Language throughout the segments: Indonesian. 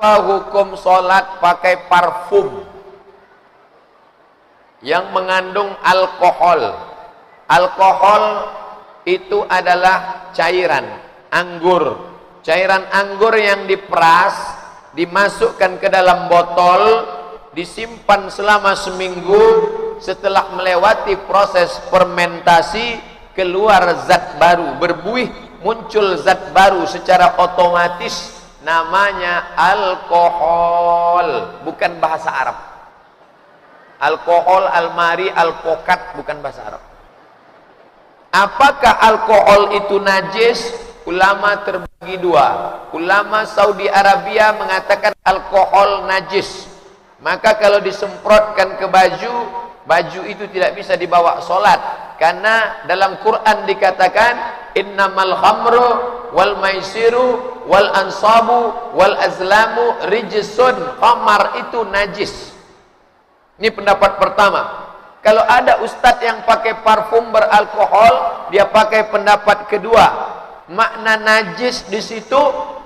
Apa hukum sholat pakai parfum yang mengandung alkohol? Alkohol itu adalah cairan anggur. Cairan anggur yang diperas, dimasukkan ke dalam botol, disimpan selama seminggu. Setelah melewati proses fermentasi, keluar zat baru, berbuih, muncul zat baru secara otomatis. Namanya alkohol, bukan bahasa Arab. Alkohol, almari, alpokat, bukan bahasa Arab. Apakah alkohol itu najis? Ulama terbagi dua. Ulama Saudi Arabia mengatakan alkohol najis. Maka kalau disemprotkan ke baju, baju itu tidak bisa dibawa sholat. Karena dalam Quran dikatakan innamal khamru wal maisiru wal ansabu wal azlamu rijsun. Khamar itu najis. Ini pendapat pertama. Kalau ada ustadz yang pakai parfum beralkohol, dia pakai pendapat kedua. Makna najis di situ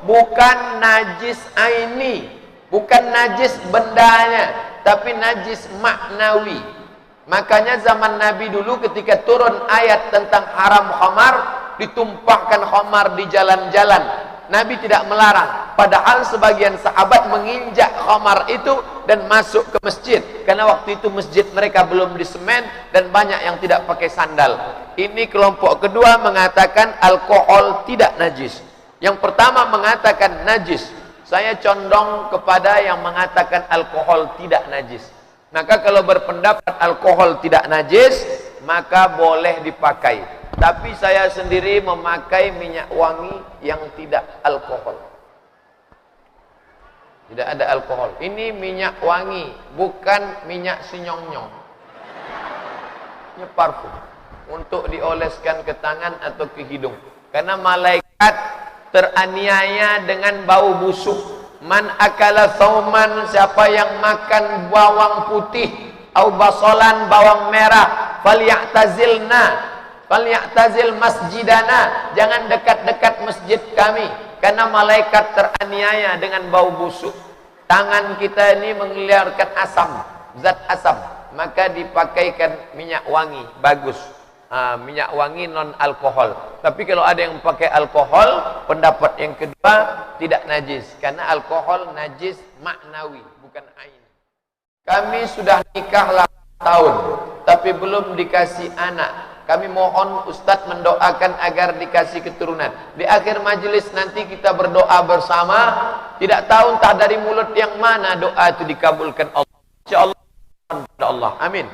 bukan najis aini, bukan najis bendanya, tapi najis maknawi. Makanya zaman Nabi dulu ketika turun ayat tentang haram khamar, ditumpahkan khamar di jalan-jalan. Nabi tidak melarang, padahal sebagian sahabat menginjak khamar itu dan masuk ke masjid, karena waktu itu masjid mereka belum disemen dan banyak yang tidak pakai sandal. Ini kelompok kedua mengatakan alkohol tidak najis. Yang pertama mengatakan najis. Saya condong kepada yang mengatakan alkohol tidak najis. Maka kalau berpendapat alkohol tidak najis, maka boleh dipakai. Tapi saya sendiri memakai minyak wangi yang tidak alkohol. Tidak ada alkohol. Ini minyak wangi, bukan minyak sinyong-nyong. Ini parfum untuk dioleskan ke tangan atau ke hidung. Karena malaikat teraniaya dengan bau busuk. Man akala sauman, siapa yang makan bawang putih, au basolan, bawang merah, falyatazil masjidana, jangan dekat-dekat masjid kami, karena malaikat teraniaya dengan bau busuk. Tangan kita ini mengeluarkan asam, zat asam, maka dipakaikan minyak wangi, bagus. Minyak wangi non alkohol. Tapi kalau ada yang pakai alkohol, pendapat yang kedua tidak najis, karena alkohol najis maknawi, bukan ain. Kami sudah nikah 8 tahun, tapi belum dikasih anak. Kami mohon Ustadz mendoakan agar dikasih keturunan. Di akhir majelis nanti kita berdoa bersama. Tidak tahu entah dari mulut yang mana doa itu dikabulkan Allah. Insyaallah. Allah. Amin.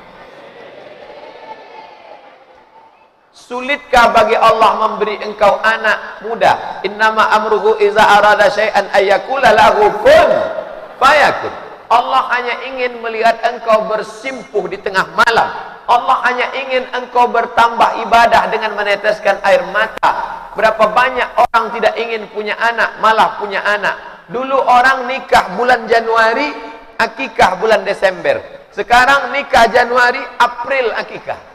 Sulitkah bagi Allah memberi engkau anak muda? Innama amruhu iza arada syai'an ayyakula lahu kun fayakun. Allah hanya ingin melihat engkau bersimpuh di tengah malam. Allah hanya ingin engkau bertambah ibadah dengan meneteskan air mata. Berapa banyak orang tidak ingin punya anak, malah punya anak. Dulu orang nikah bulan Januari, akikah bulan Desember. Sekarang nikah Januari, April akikah.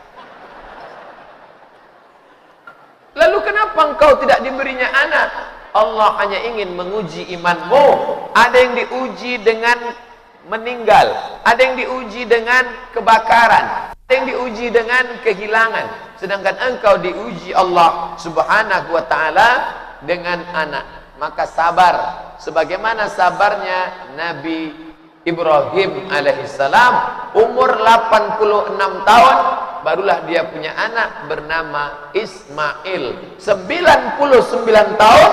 Lalu kenapa engkau tidak diberinya anak? Allah hanya ingin menguji imanmu. Ada yang diuji dengan meninggal, ada yang diuji dengan kebakaran, ada yang diuji dengan kehilangan. Sedangkan engkau diuji Allah Subhanahu wa ta'ala dengan anak. Maka sabar, sebagaimana sabarnya Nabi Ibrahim alaihissalam, umur 86 tahun barulah dia punya anak bernama Ismail. 99 tahun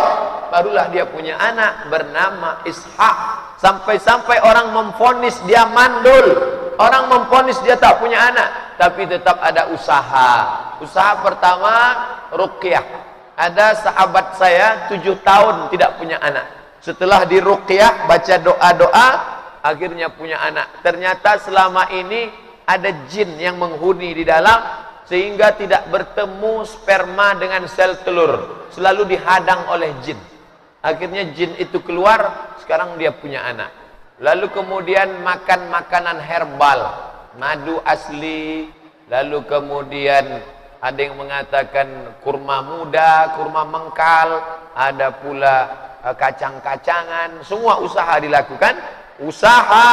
barulah dia punya anak bernama Ishak. Sampai-sampai orang memvonis dia mandul, orang memvonis dia tak punya anak, tapi tetap ada usaha. Usaha pertama ruqyah. Ada sahabat saya 7 tahun tidak punya anak. Setelah diruqyah, baca doa-doa, akhirnya punya anak. Ternyata selama ini ada jin yang menghuni di dalam, sehingga tidak bertemu sperma dengan sel telur, selalu dihadang oleh jin. Akhirnya jin itu keluar, sekarang dia punya anak. Lalu kemudian makan makanan herbal, madu asli. Lalu kemudian ada yang mengatakan kurma muda, kurma mengkal. Ada pula kacang-kacangan, semua usaha dilakukan, usaha,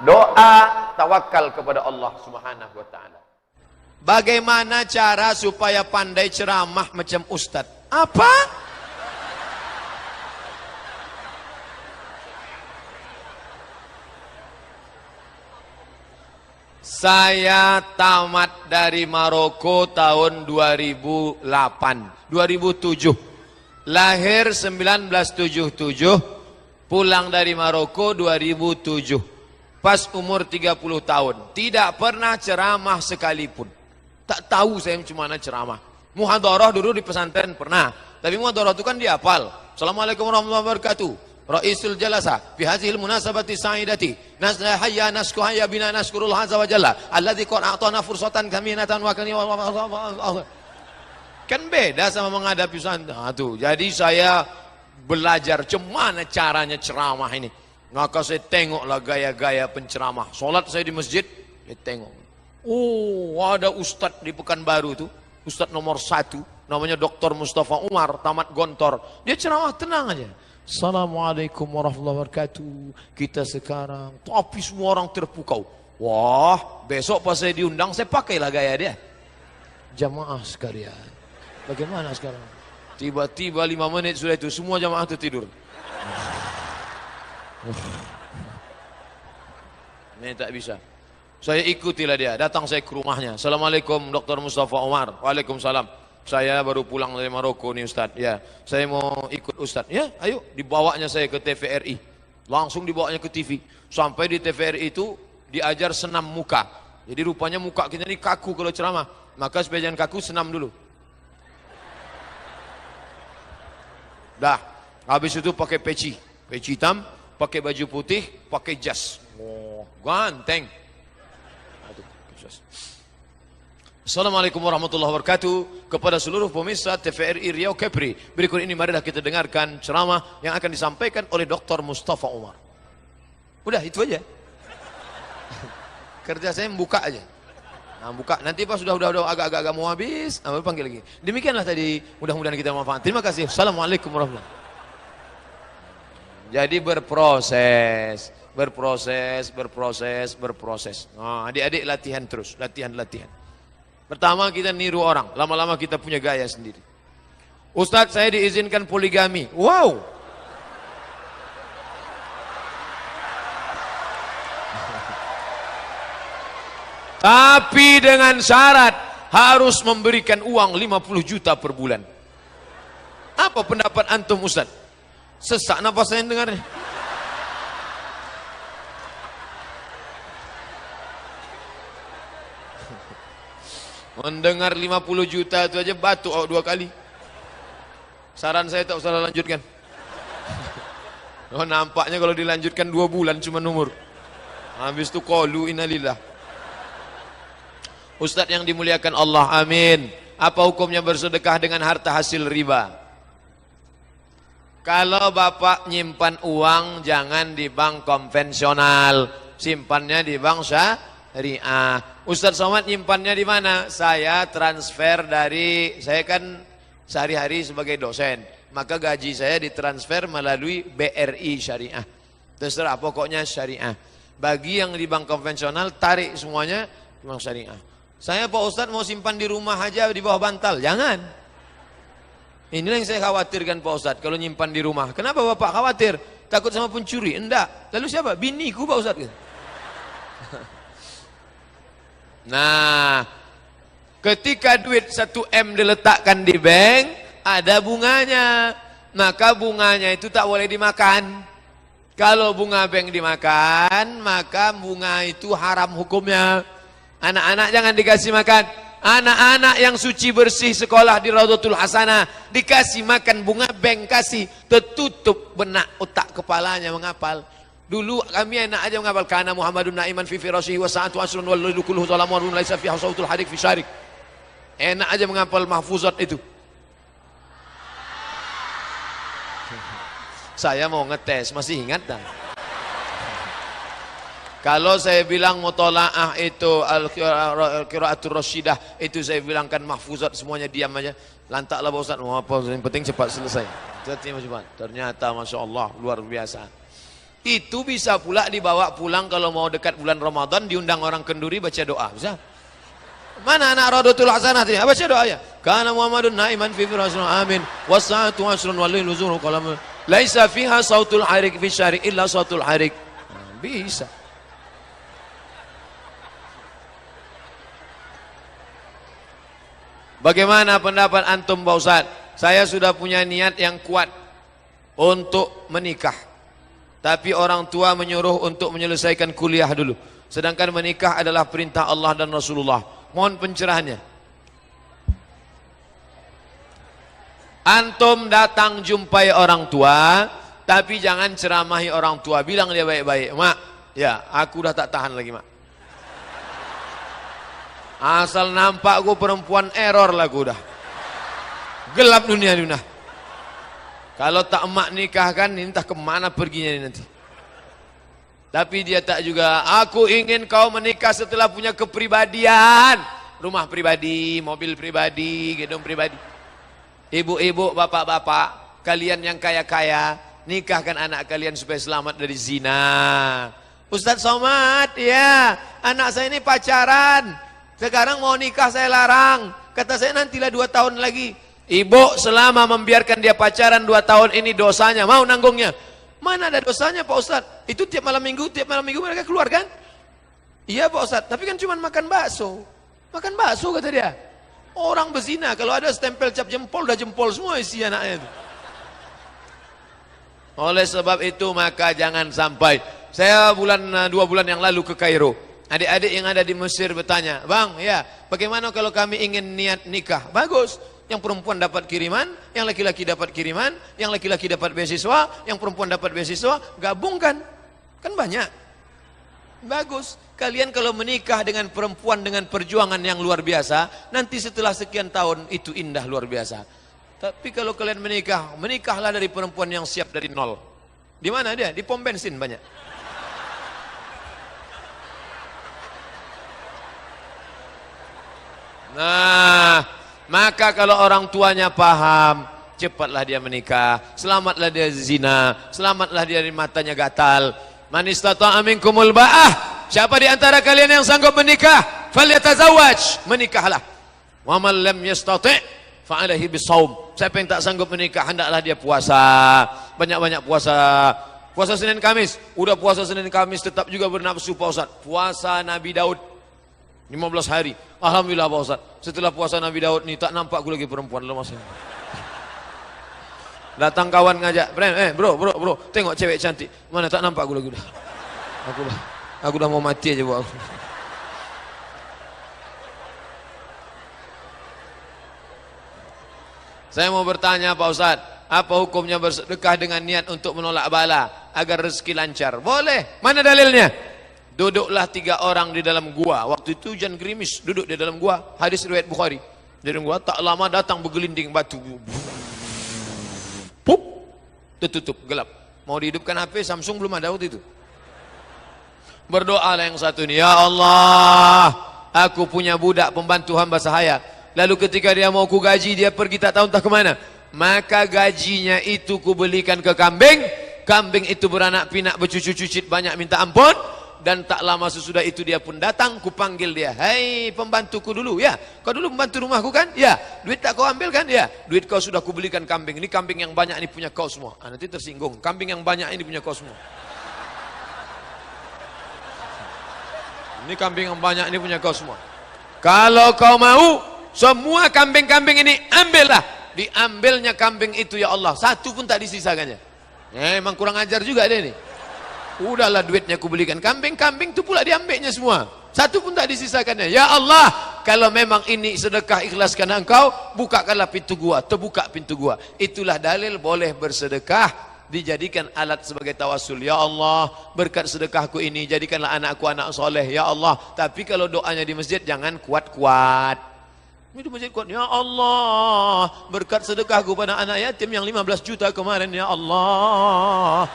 doa, tawakal kepada Allah Subhanahu wa taala. Bagaimana cara supaya pandai ceramah macam ustaz? Apa? Saya tamat dari Maroko tahun 2007. Lahir 1977, pulang dari Maroko 2007. Pas umur 30 tahun. Tidak pernah ceramah sekalipun. Tak tahu saya macam mana ceramah. Muhadharah dulu di pesantren pernah. Tapi muhadharah itu kan dihafal. Assalamualaikum warahmatullahi wabarakatuh. Raisul jalasa fi hadhil munasabati sa'idati nasla hayya nasku hayya bina naskurul azza wa jalla alladzi qad a'tana fursatan kaminatan wa kani kan beda sama menghadapi tuh. Jadi saya belajar cemana caranya ceramah ini. Maka saya tengoklah gaya-gaya penceramah. Salat saya di masjid, saya tengok. Oh, ada ustadz di Pekanbaru tuh, ustadz nomor 1, namanya Dr. Mustafa Umar, tamat Gontor. Dia ceramah tenang aja. Assalamualaikum warahmatullahi wabarakatuh. Kita sekarang, tapi semua orang terpukau. Wah, besok pas saya diundang, saya pakailah gaya dia. Jamaah sekalian, bagaimana sekarang? Tiba-tiba 5 menit sudah itu, semua jamaah tertidur. Ini tak bisa. Saya ikutilah dia, datang saya ke rumahnya. Assalamualaikum Dr. Mustafa Umar. Waalaikumsalam. Saya baru pulang dari Maroko nih Ustadz. Ya, saya mau ikut Ustadz. Ya, ayo. Dibawanya saya ke TVRI. Langsung dibawanya ke TV. Sampai di TVRI itu diajar senam muka. Jadi rupanya muka kita ini kaku kalau ceramah. Maka supaya jangan kaku, senam dulu. Dah. Habis itu pakai peci. Peci hitam, pakai baju putih, pakai jas. Oh, ganteng. Assalamualaikum warahmatullahi wabarakatuh. Kepada seluruh pemirsa TVRI Riau Kepri, berikut ini marilah kita dengarkan ceramah yang akan disampaikan oleh Dr. Mustafa Umar. Udah itu aja. Kerja saya membuka aja. Nah, buka. Nanti pas sudah agak-agak mau habis, baru panggil lagi. Demikianlah tadi, mudah-mudahan kita manfaat. Terima kasih. Assalamualaikum warahmatullahi wabarakatuh. Jadi berproses. Nah, adik-adik latihan terus, latihan. Pertama kita niru orang, lama-lama kita punya gaya sendiri. Ustadz, saya diizinkan poligami. Wow. Tapi dengan syarat harus memberikan uang 50 juta per bulan. Apa pendapat antum Ustadz? Sesak nafas saya dengarnya. Mendengar 50 juta itu aja batuk 2 kali. Saran saya tak usah lanjutkan. Oh, nampaknya kalau dilanjutkan 2 bulan cuma umur. Habis itu qalu innalillah. Ustadz yang dimuliakan Allah, amin. Apa hukumnya bersedekah dengan harta hasil riba? Kalau bapak nyimpan uang jangan di bank konvensional, simpannya di bank syariah. Ustadz Somad nyimpannya di mana? Saya transfer saya kan sehari-hari sebagai dosen, maka gaji saya ditransfer melalui BRI syariah. Terserah, pokoknya syariah. Bagi yang di bank konvensional tarik semuanya di bank syariah. Saya Pak Ustadz mau simpan di rumah aja di bawah bantal, jangan. Inilah yang saya khawatirkan Pak Ustadz kalau nyimpan di rumah. Kenapa Bapak khawatir? Takut sama pencuri? Enggak. Lalu siapa? Biniku Pak Ustadz. Nah, ketika duit 1 M diletakkan di bank, ada bunganya. Maka bunganya itu tak boleh dimakan. Kalau bunga bank dimakan, maka bunga itu haram hukumnya. Anak-anak jangan dikasih makan. Anak-anak yang suci bersih sekolah di Raudhatul Hasanah dikasih makan bunga bank, kasih tertutup benak otak kepalanya menghafal. Dulu kami enak aja menghafal kana Muhammadun naiman fi firashihi wa sa'atu asrun wal lailu kulluhu zalamun wa laisa fiha sautul hadik fi syarik. Enak aja menghafal mahfuzat itu. Saya mau ngetes, masih ingat tak? Kalau saya bilang mutalaah itu al-qiraatul rasyidah, itu saya bilangkan mahfuzat semuanya diam aja. Lantaklah Pak Ustaz, mau apa yang penting cepat selesai. Ternyata Masya Allah luar biasa. Itu bisa pula dibawa pulang kalau mau dekat bulan Ramadan, diundang orang kenduri baca doa. Bisa? Mana anak Radatul Hasanah ini? Baca doa ya. Kana Muhammadun naiman fi firasun amin. Wasa'atu asrun walil nuzuru qalam. Laisa fiha sautul harik fi syari illa sautul harik. Bisa. Bagaimana pendapat antum Pak Ustaz? Saya sudah punya niat yang kuat untuk menikah. Tapi orang tua menyuruh untuk menyelesaikan kuliah dulu. Sedangkan menikah adalah perintah Allah dan Rasulullah. Mohon pencerahannya. Antum datang jumpai orang tua, tapi jangan ceramahi orang tua. Bilang dia baik-baik. Mak, ya aku udah tak tahan lagi mak. Asal nampak aku perempuan error lah aku udah. Gelap dunia. Kalau tak emak nikahkan, entah kemana perginya ini nanti. Tapi dia tak juga. Aku ingin kau menikah setelah punya kepribadian. Rumah pribadi, mobil pribadi, gedung pribadi. Ibu-ibu, bapak-bapak, kalian yang kaya-kaya, nikahkan anak kalian supaya selamat dari zina. Ustadz Somad, ya, anak saya ini pacaran. Sekarang mau nikah saya larang. Kata saya nantilah 2 tahun lagi. Ibu selama membiarkan dia pacaran 2 tahun ini dosanya. Mau nanggungnya? Mana ada dosanya Pak Ustadz? Itu tiap malam minggu mereka keluar kan? Iya Pak Ustadz, tapi kan cuma makan bakso. Makan bakso kata dia. Orang berzina, kalau ada stempel cap jempol, udah jempol semua isi anaknya itu. Oleh sebab itu maka jangan sampai. Saya 2 bulan yang lalu ke Kairo. Adik-adik yang ada di Mesir bertanya, Bang, ya, bagaimana kalau kami ingin niat nikah? Bagus, yang perempuan dapat kiriman, yang laki-laki dapat kiriman, yang laki-laki dapat beasiswa, yang perempuan dapat beasiswa, gabungkan. Kan banyak. Bagus, kalian kalau menikah dengan perempuan dengan perjuangan yang luar biasa, nanti setelah sekian tahun itu indah luar biasa. Tapi kalau kalian menikahlah dari perempuan yang siap dari nol. Di mana dia? Di pom bensin banyak. Nah, maka kalau orang tuanya paham, cepatlah dia menikah, selamatlah dia zina, selamatlah dia dari matanya gatal. Man istata'a minkumul ba'ah, siapa di antara kalian yang sanggup menikah, falyatazawwaj, menikahlah. Wa man lam yastati' fa 'alaihi bisawm, siapa yang tak sanggup menikah hendaklah dia puasa, banyak-banyak puasa. Puasa Senin Kamis, udah puasa Senin Kamis tetap juga bernafsu Pak Ustaz. Puasa Nabi Daud 15 hari. Alhamdulillah Pak Ustaz. Setelah puasa Nabi Daud nih tak nampak aku lagi perempuan lemas. Datang kawan ngajak, bro, tengok cewek cantik. Mana tak nampak aku lagi udah. Aku udah mau mati aja Bu. Saya mau bertanya Pak Ustaz, apa hukumnya bersedekah dengan niat untuk menolak bala agar rezeki lancar? Boleh. Mana dalilnya? Duduklah 3 orang di dalam gua. Waktu itu hujan gerimis, duduk di dalam gua. Hadis riwayat Bukhari. Di dalam gua tak lama datang bergelinding batu. Pup, tertutup gelap. Mau dihidupkan HP Samsung belum ada waktu itu. Berdoalah yang satu ini, ya Allah, aku punya budak pembantu hamba sahaya. Lalu ketika dia mau ku gaji, dia pergi tak tahu entah kemana. Maka gajinya itu ku belikan ke kambing. Kambing itu beranak pinak, bercucu-cucit banyak minta ampun. Dan tak lama sesudah itu dia pun datang, ku panggil dia, hei pembantuku dulu, ya, kau dulu pembantu rumahku kan, ya, duit tak kau ambil kan, ya, duit kau sudah kubelikan kambing, ini kambing yang banyak ini punya kau semua. Nanti tersinggung, kambing yang banyak ini punya kau semua. Ini kambing yang banyak ini punya kau semua. Kalau kau mau, semua kambing-kambing ini ambillah. Diambilnya kambing itu ya Allah, satu pun tak disisakannya. Emang kurang ajar juga dia ini. Udahlah duitnya aku belikan kambing itu pula diambilnya semua. Satu pun tak disisakannya. Ya Allah, kalau memang ini sedekah ikhlas karena engkau, bukakanlah pintu gua, terbuka pintu gua. Itulah dalil boleh bersedekah, dijadikan alat sebagai tawassul. Ya Allah, berkat sedekahku ini jadikanlah anakku anak soleh. Ya Allah. Tapi kalau doanya di masjid jangan kuat-kuat. Itu masjid kuat. Ya Allah, berkat sedekahku pada anak yatim yang 15 juta kemarin. Ya Allah.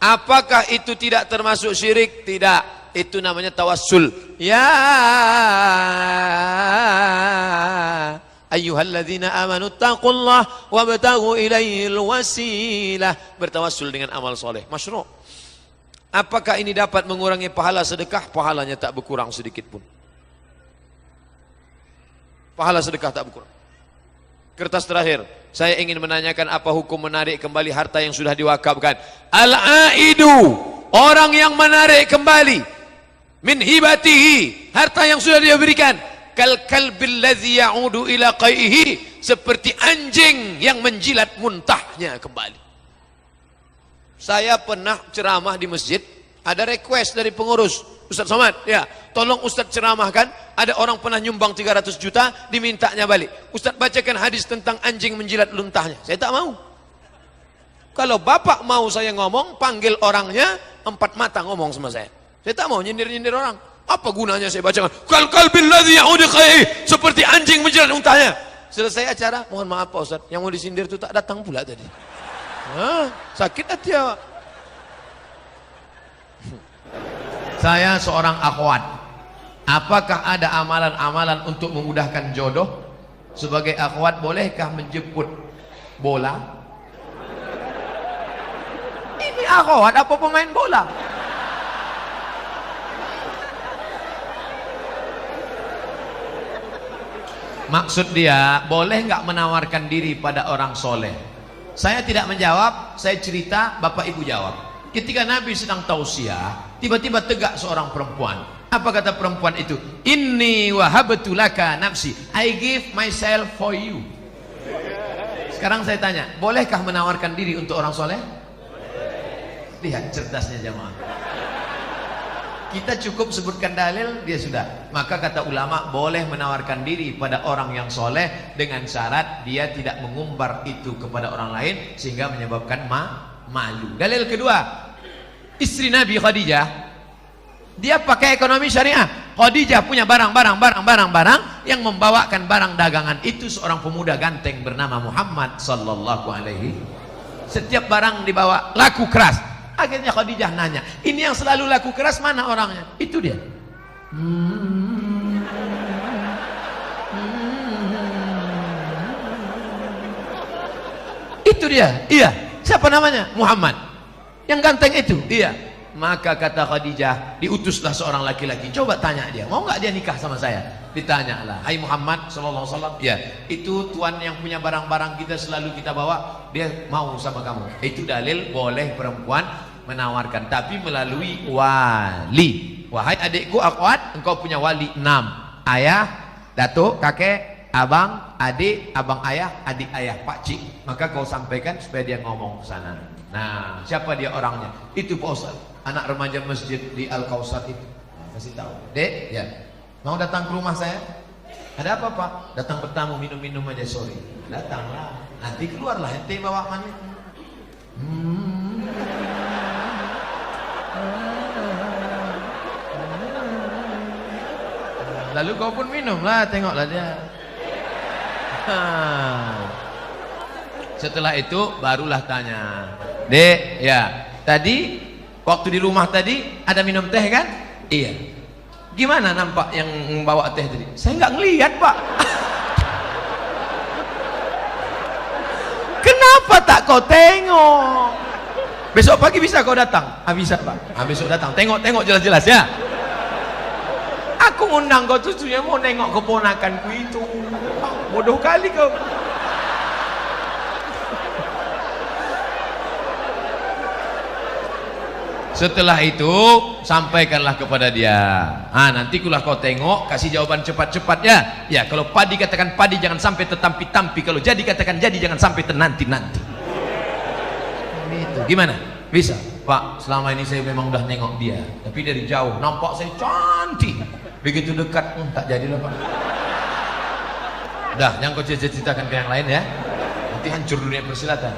Apakah itu tidak termasuk syirik? Tidak. Itu namanya tawassul. Ya ayyuhalladzina amanu taqullaha wabtaghu ilaihil wasilah. Bertawassul dengan amal soleh. Masyru'. Apakah ini dapat mengurangi pahala sedekah? Pahalanya tak berkurang sedikit pun. Pahala sedekah tak berkurang. Kertas terakhir, saya ingin menanyakan apa hukum menarik kembali harta yang sudah diwakafkan. Al-aidu, orang yang menarik kembali min hibatihi, harta yang sudah dia berikan, kal kalbil ladzi ya'udu ila qaihi, seperti anjing yang menjilat muntahnya kembali. Saya pernah ceramah di masjid, ada request dari pengurus, Ustaz Somad, ya, tolong Ustaz ceramahkan, ada orang pernah nyumbang 300 juta, dimintanya balik. Ustaz bacakan hadis tentang anjing menjilat luntahnya. Saya tak mau. Kalau bapak mau saya ngomong, panggil orangnya, 4 mata ngomong sama saya. Saya tak mau nyindir-nyindir orang. Apa gunanya saya bacakan? Kal kalbil ladzi ya'udu qaihi, seperti anjing menjilat luntahnya. Selesai acara, mohon maaf Pak Ustaz, yang mau disindir itu tak datang pula tadi. Sakit hati awak. Saya seorang akhwat. Apakah ada amalan-amalan untuk memudahkan jodoh? Sebagai akhwat bolehkah menjemput bola? Ini akhwat apa pemain bola? Maksud dia, boleh nggak menawarkan diri pada orang soleh? Saya tidak menjawab, saya cerita, bapak ibu jawab. Ketika Nabi sedang tausiah, tiba-tiba tegak seorang perempuan. Apa kata perempuan itu? Inni wahabtu laka nafsi, I give myself for you. Sekarang saya tanya, bolehkah menawarkan diri untuk orang soleh? Lihat cerdasnya jamaah. Kita cukup sebutkan dalil, dia sudah. Maka kata ulama, boleh menawarkan diri pada orang yang soleh dengan syarat dia tidak mengumbar itu kepada orang lain sehingga menyebabkan malu. Dalil kedua, istri Nabi Khadijah, dia pakai ekonomi syariah. Khadijah punya barang yang membawakan barang dagangan itu seorang pemuda ganteng bernama Muhammad sallallahu alaihi. Setiap barang dibawa laku keras. Akhirnya Khadijah nanya, ini yang selalu laku keras mana orangnya? Itu dia. Itu dia. Iya. Siapa namanya? Muhammad. Yang ganteng itu. Iya. Maka kata Khadijah, diutuslah seorang laki-laki. Coba tanya dia, mau nggak dia nikah sama saya? Ditanyalah, hai Muhammad sallallahu alaihi wasallam. Ya, itu tuan yang punya barang-barang kita selalu kita bawa, dia mau sama kamu. Itu dalil boleh perempuan menawarkan, tapi melalui wali. Wahai adikku akhwat, engkau punya wali 6. Ayah, datuk, kakek, abang, adik, abang ayah, adik ayah, pakcik. Maka kau sampaikan supaya dia ngomong ke sana. Nah, siapa dia orangnya? Itu Pak Ustaz, anak remaja masjid di Al-Kausar itu. Kasih tahu. Dek, ya. Mau datang ke rumah saya? Ada apa Pak? Datang bertamu, minum-minum aja sore. Datanglah. Nanti keluarlah ente bawa mani. Lalu kau pun minumlah, tengoklah dia. Setelah itu barulah tanya. Dek, ya. Tadi waktu di rumah tadi ada minum teh kan? Iya. Gimana nampak yang bawa teh tadi? Saya nggak ngelihat Pak. Kenapa tak kau tengok? Besok pagi bisa kau datang? Bisa Pak. Besok datang. Tengok jelas-jelas ya. Aku ngundang kau tujuannya mau nengok keponakanku itu. Bodoh kali kau. Setelah itu sampaikanlah kepada dia. Nanti kulah kau tengok, kasih jawaban cepat-cepat ya. Ya, kalau padi katakan padi, jangan sampai tetampi-tampi. Kalau jadi katakan jadi, jangan sampai tenanti-nanti. Itu gimana? Bisa? Pak, selama ini saya memang udah nengok dia, tapi dari jauh nampak saya cantik. Begitu dekat, tak jadilah Pak. Udah, yang kau ceritakan ke yang lain ya. Nanti hancur dunia persilatan.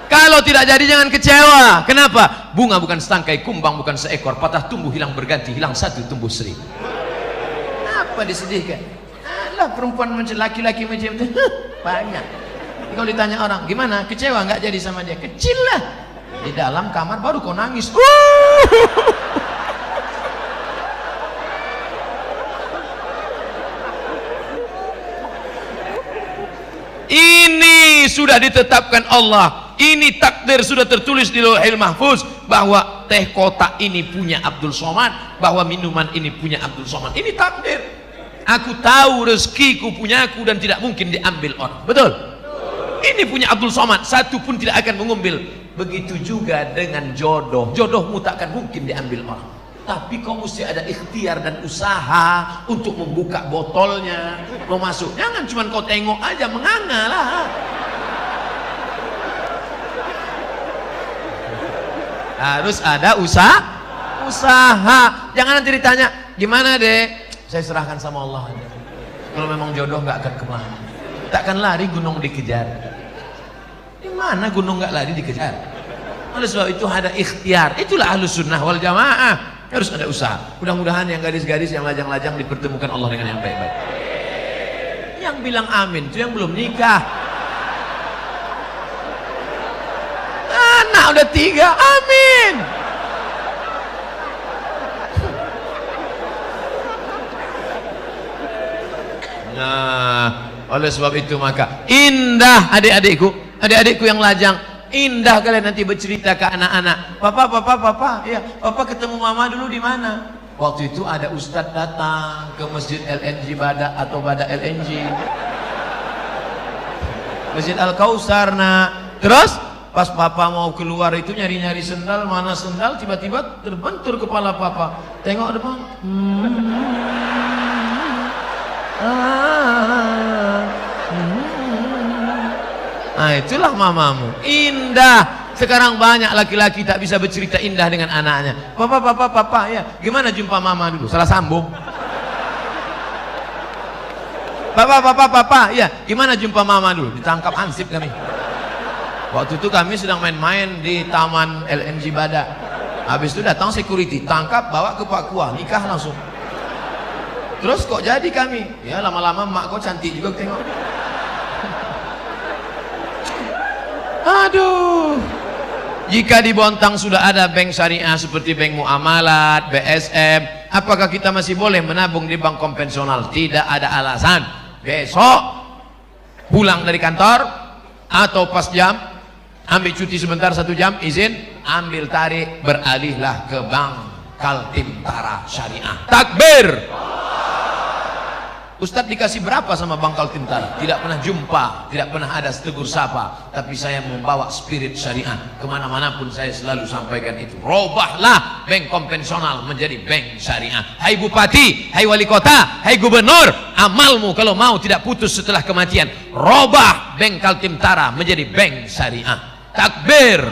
Kalau tidak jadi jangan kecewa. Kenapa? Bunga bukan setangkai, kumbang bukan seekor, patah tumbuh hilang berganti, hilang satu tumbuh seribu. Apa disedihkan? Alah, perempuan macam laki-laki macam itu banyak. Kalau ditanya orang, gimana? Kecewa nggak jadi sama dia? Kecil lah. Di dalam kamar baru kau nangis. Ini sudah ditetapkan Allah. Ini takdir sudah tertulis di Lauhil Mahfuz bahwa teh kotak ini punya Abdul Somad, bahwa minuman ini punya Abdul Somad. Ini takdir. Aku tahu rezekiku punyaku dan tidak mungkin diambil orang. Betul? Ini punya Abdul Somad, satu pun tidak akan mengambil. Begitu juga dengan jodoh. Jodohmu tak akan mungkin diambil orang. Tapi kau mesti ada ikhtiar dan usaha untuk membuka botolnya, mau masuk. Jangan cuma kau tengok aja, menganga lah. Harus ada usaha. Jangan nanti ditanya, gimana dek? Saya serahkan sama Allah aja. Kalau memang jodoh nggak akan kemana. Takkan lari gunung dikejar. Di mana gunung nggak lari dikejar? Oleh sebab itu ada ikhtiar. Itulah Ahlus Sunnah wal Jamaah. Harus ada usaha. Mudah-mudahan yang gadis-gadis yang lajang-lajang dipertemukan Allah dengan yang baik-baik. Yang bilang amin itu yang belum nikah. Anak udah 3, amin. Nah, oleh sebab itu maka indah adik-adikku yang lajang. Indah kalian nanti bercerita ke anak-anak. Papa, ya, papa ketemu mama dulu di mana? Waktu itu ada ustadz datang ke masjid LNG Bada atau Bada LNG, Masjid Al-Kausar. Nah, terus pas papa mau keluar itu nyari-nyari sendal, mana sendal, tiba-tiba terbentur kepala papa. Tengok depan. Nah, itulah mamamu. Indah. Sekarang banyak laki-laki tak bisa bercerita indah dengan anaknya. Papa, ya, gimana jumpa mama dulu? Salah sambung. Papa, ya, gimana jumpa mama dulu? Ditangkap hansip kami. Waktu itu kami sedang main-main di taman LNG Bada. Habis itu datang security, tangkap, bawa ke Papua, nikah langsung. Terus kok jadi kami? Ya, lama-lama mak kau cantik juga tengok. Aduh. Jika di Bontang sudah ada bank syariah seperti bank muamalat, BSM, apakah kita masih boleh menabung di bank konvensional? Tidak ada alasan. Besok pulang dari kantor atau pas jam, ambil cuti sebentar 1 jam, izin, ambil tarik, beralihlah ke bank Kaltim-Tara Syariah. Takbir. Ustadz dikasih berapa sama Bank Kaltim-Tara? Tidak pernah jumpa, tidak pernah ada tegur sapa. Tapi saya membawa spirit syariah kemana-mana pun, saya selalu sampaikan itu. Robahlah bank konvensional menjadi bank syariah. Hai bupati, hai wali kota, hai gubernur, amalmu kalau mau tidak putus setelah kematian. Robah bank Kaltim-Tara menjadi bank syariah. Takbir.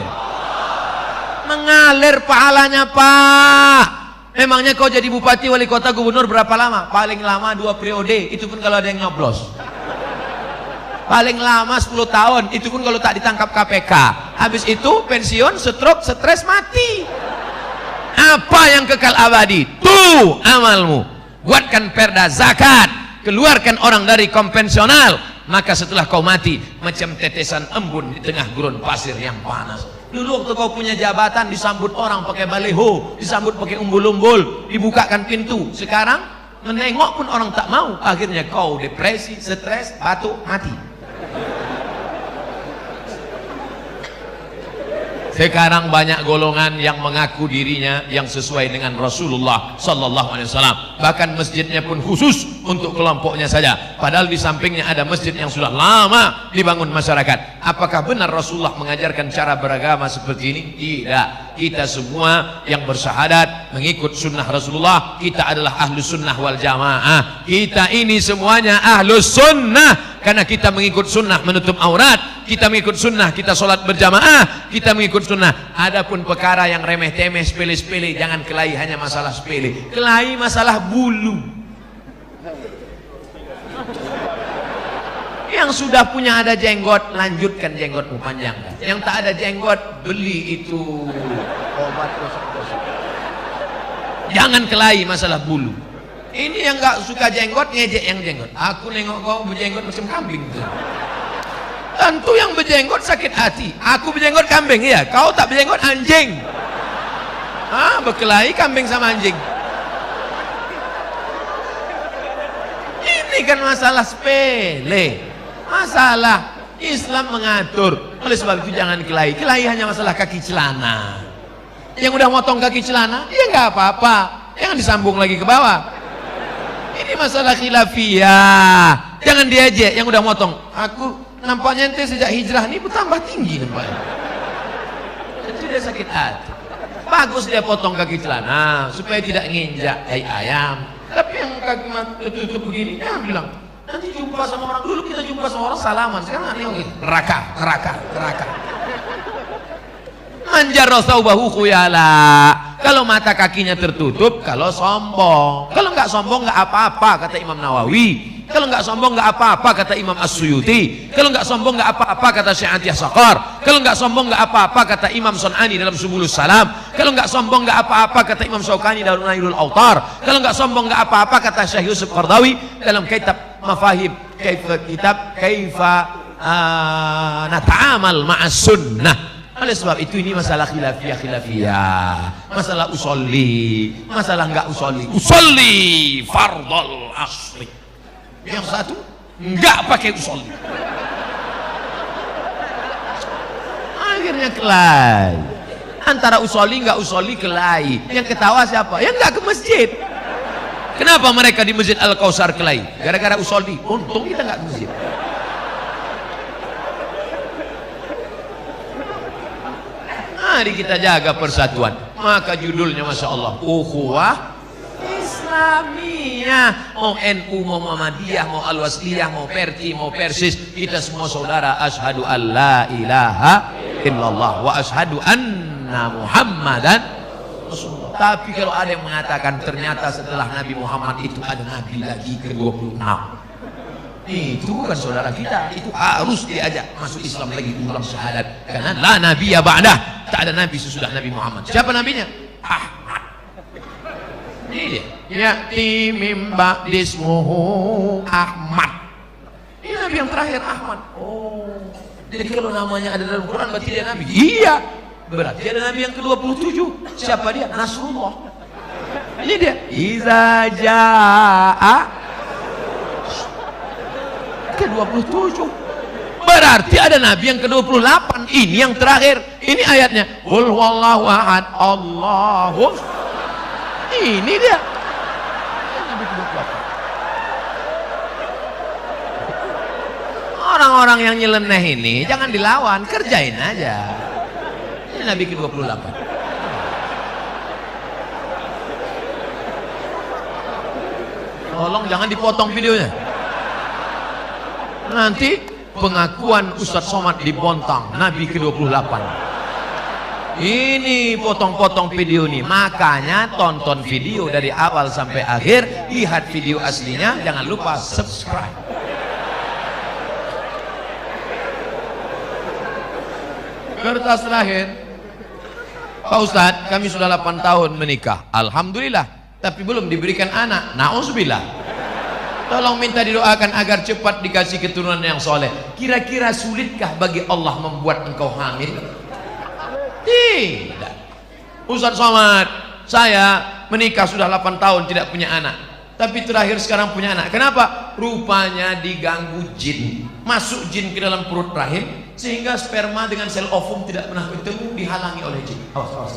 Mengalir pahalanya, Pak. Memangnya kau jadi bupati, wali kota, gubernur berapa lama? Paling lama 2 periode, itu pun kalau ada yang nyoblos. Paling lama 10 tahun, itu pun kalau tak ditangkap KPK. Habis itu pensiun, stroke, stres, mati. Apa yang kekal abadi? Tuh amalmu. Buatkan perda zakat, keluarkan orang dari konvensional, maka setelah kau mati macam tetesan embun di tengah gurun pasir yang panas. Dulu waktu kau punya jabatan disambut orang pakai baliho, disambut pakai umbul-umbul, dibukakan pintu. Sekarang menengok pun orang tak mau. Akhirnya kau depresi, stres, batuk, mati. Sekarang banyak golongan yang mengaku dirinya yang sesuai dengan Rasulullah Sallallahu Alaihi Wasallam. Bahkan masjidnya pun khusus untuk kelompoknya saja. Padahal di sampingnya ada masjid yang sudah lama dibangun masyarakat. Apakah benar Rasulullah mengajarkan cara beragama seperti ini? Tidak. Kita semua yang bersyahadat mengikut sunnah Rasulullah, kita adalah ahlus sunnah wal jamaah. Kita ini semuanya ahlus sunnah. Karena kita mengikut sunnah menutup aurat, kita mengikut sunnah kita sholat berjamaah, kita mengikut sunnah. Adapun perkara yang remeh-temeh, sepele-sepele, jangan kelahi hanya masalah sepele. Kelahi masalah bulu. Yang sudah punya ada jenggot, lanjutkan jenggotmu panjangkan. Yang tak ada jenggot, beli itu obat gosok-gosok. Jangan kelahi masalah bulu. Ini yang gak suka jenggot, ngejek yang jenggot. Aku nengok kau berjenggot macam kambing tuh. Tentu yang berjenggot sakit hati. Aku berjenggot kambing, iya. Kau tak berjenggot anjing. Berkelahi kambing sama anjing. Ini kan masalah sepele. Masalah Islam mengatur. Oleh sebab itu jangan kelahi. Kelahi hanya masalah kaki celana. Yang udah motong kaki celana, ya nggak apa-apa. Jangan disambung lagi ke bawah. Ini masalah khilafiyah. Jangan diajak yang udah motong. Aku nampaknya ente sejak hijrah ini bertambah tinggi nampaknya. Itu dia sakit hati. Bagus dia potong kaki celana supaya tidak nginjak ayam. Tapi yang kaki tertutup begini, ya bilang nanti jumpa sama orang. Dulu kita jumpa sama orang salaman, sekarang aneh gitu. Neraka. Manjarra thawbahu khuyala. Kalau mata kakinya tertutup, kalau sombong. Kalau nggak sombong nggak apa-apa kata Imam Nawawi. Kalau nggak sombong nggak apa-apa kata Imam As-Suyuti. Kalau nggak sombong nggak apa-apa kata Syekh Atiyah Saqar. Kalau nggak sombong nggak apa-apa kata Imam Sun'ani dalam Subulus Salam. Kalau nggak sombong nggak apa-apa kata Imam Syaukani dalam Nailul Autar. Kalau nggak sombong nggak apa-apa kata Syekh Yusuf Qardawi dalam kitab Mafahim Kaifa Nata'amal Ma'as Sunnah. Oleh sebab itu ini masalah khilafiyah, masalah usolli, masalah enggak usolli fardhul asri. Yang satu enggak pakai usolli. Akhirnya kelahi. Antara usolli enggak usolli kelahi. Yang ketawa siapa? Yang enggak ke masjid. Kenapa mereka di Masjid Al-Kautsar kelahi? Gara-gara usolli. Untung kita enggak ke masjid. Mari kita jaga persatuan. Maka judulnya Masya Allah, Ukhuwah Islamiyah. Mau NU, mau Muhammadiyah, mau Al-Wasliyah, mau Perti, mau Persis, kita semua saudara. Asyhadu an la ilaha illallah wa asyhadu anna Muhammadan Rasulullah. Tapi kalau ada yang mengatakan ternyata setelah Nabi Muhammad itu ada Nabi lagi ke-26, itu bukan saudara kita. Itu harus diajak masuk Islam lagi, ulang syahadat. Karena la nabiyya ba'dah, tak ada nabi sesudah Nabi Muhammad. Siapa nabinya? Ahmad. Ini dia. Ya'ti mim ba'dismuhu Ahmad. Ini nabi yang terakhir, Ahmad. Oh, jadi kalau namanya ada dalam Quran berarti dia nabi. Iya, berarti ada nabi yang ke-27. Siapa dia? Nasrullah. Ini dia. Iza ja'a ke-27. Berarti ada nabi yang ke-28. Ini yang terakhir. Ini ayatnya. Qul huwallahu ahad, Allahu. Ini dia. Nabi ke-28. Orang-orang yang nyeleneh ini jangan dilawan, kerjain aja. Ini nabi ke-28. Tolong jangan dipotong videonya. Nanti pengakuan Ustadz Somad di Bontang, Nabi ke-28. Ini potong-potong video nih. Makanya tonton video dari awal sampai akhir, lihat video aslinya, jangan lupa subscribe. Kertas terakhir, Pak Ustadz, kami sudah 8 tahun menikah, alhamdulillah, tapi belum diberikan anak. Na'udzubillah. Tolong minta didoakan agar cepat dikasih keturunan yang soleh. Kira-kira sulitkah bagi Allah membuat engkau hamil? Tidak. Ustadz Somad, saya menikah sudah 8 tahun tidak punya anak, tapi terakhir sekarang punya anak. Kenapa? Rupanya diganggu jin. Masuk jin ke dalam perut rahim, sehingga sperma dengan sel ovum tidak pernah bertemu, dihalangi oleh jin. Awas.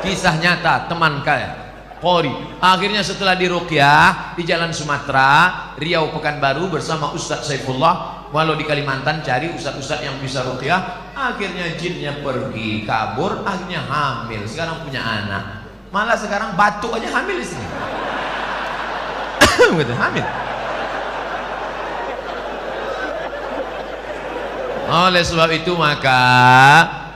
Kisah nyata teman kaya Polri. Akhirnya setelah diruqyah di Jalan Sumatera, Riau, Pekanbaru bersama Ustadz Saifullah, walau di Kalimantan cari ustadz-ustadz yang bisa ruqyah. Akhirnya jinnya pergi, kabur, akhirnya hamil. Sekarang punya anak. Malah sekarang batuk aja hamil di sini. Gitu, hamil. Oleh sebab itu maka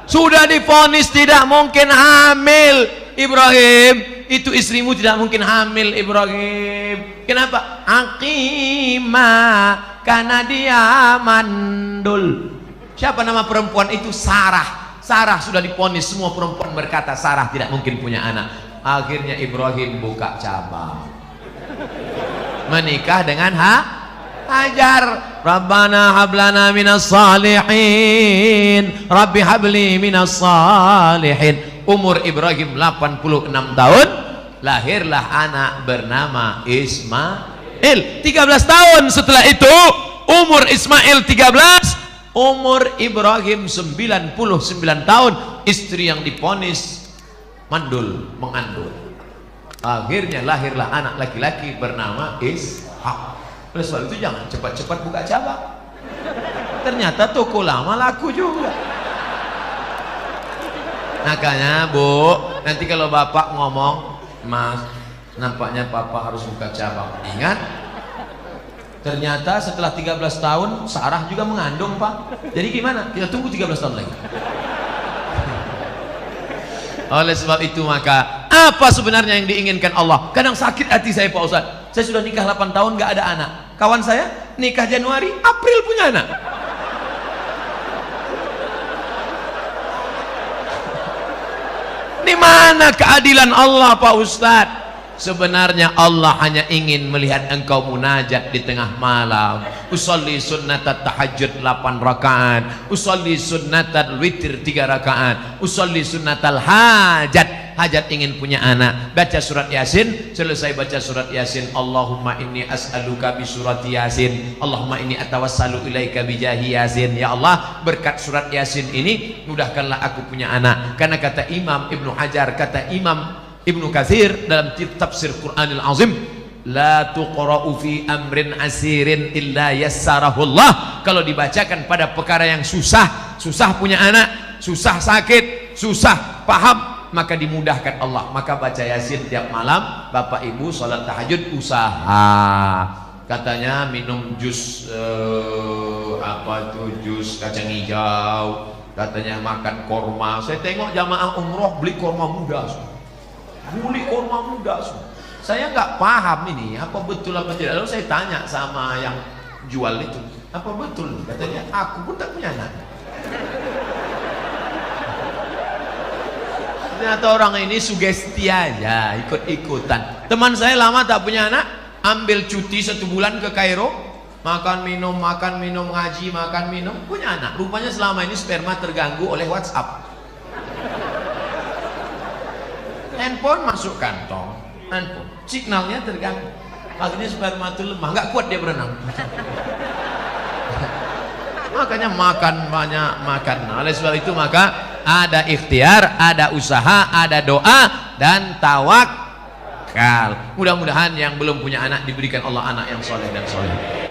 sudah divonis tidak mungkin hamil, Ibrahim. Itu istrimu tidak mungkin hamil, Ibrahim. Kenapa? Aqimah, karena dia mandul. Siapa nama perempuan itu? Sarah. Sarah sudah divonis, semua perempuan berkata Sarah tidak mungkin punya anak. Akhirnya Ibrahim buka cabang, menikah dengan Hajar. Rabbana hablana minas salihin, Rabbi habli minas salihin. Umur Ibrahim 86 tahun, lahirlah anak bernama Ismail. 13 tahun setelah itu, umur Ismail 13, umur Ibrahim 99 tahun. Istri yang diponis mandul, mengandung. Akhirnya lahirlah anak laki-laki bernama Ishak. Oleh sebab itu jangan cepat-cepat buka cabang. Ternyata toko lama laku juga. Makanya Bu, nanti kalau bapak ngomong, Mas, nampaknya papa harus buka cabang. Ingat, ternyata setelah 13 tahun Sarah juga mengandung, Pak. Jadi gimana? Kita tunggu 13 tahun lagi. Oleh sebab itu maka apa sebenarnya yang diinginkan Allah? Kadang sakit hati saya, Pak Ustaz. Saya sudah nikah 8 tahun gak ada anak. Kawan saya nikah Januari, April punya anak. Di mana keadilan Allah, Pak Ustaz? Sebenarnya Allah hanya ingin melihat engkau munajat di tengah malam. Usolli sunnatat tahajud 8 rakaat, usolli sunnatal witir 3 rakaat, usolli sunnatal hajat. Hajat ingin punya anak, baca surat Yasin. Selesai baca surat Yasin, Allahumma inni as'aluka bi surati Yasin, Allahumma inni atawassalu ilaika bi jahi Yasin. Ya Allah, berkat surat Yasin ini mudahkanlah aku punya anak. Karena kata Imam Ibnu Hajar, kata Imam Ibnu Katsir dalam tafsir Qur'anil Azim, la tuqra'u fi amrin asirin illa yassarahullah. Kalau dibacakan pada perkara yang susah, susah punya anak, susah sakit, susah paham, maka dimudahkan Allah. Maka baca Yasin tiap malam. Bapak Ibu salat tahajud usaha. Katanya minum jus apa tuh, jus kacang hijau. Katanya makan korma. Saya tengok jamaah umroh beli korma muda. Beli korma muda. Saya nggak paham ini apa betul apa tidak. Lalu saya tanya sama yang jual itu, apa betul? Katanya aku pun tak punya anak. Ternyata orang ini sugesti aja, ikut-ikutan. Teman saya lama tak punya anak, ambil cuti 1 bulan ke Kairo, makan minum, ngaji, makan minum, punya anak. Rupanya selama ini sperma terganggu oleh WhatsApp. Handphone masuk kantong, handphone signalnya terganggu, akhirnya sperma itu lemah, nggak kuat dia berenang. Makanya makan banyak, makan. Oleh sebab itu maka ada ikhtiar, ada usaha, ada doa dan tawakal. Mudah-mudahan yang belum punya anak diberikan Allah anak yang soleh dan soleh.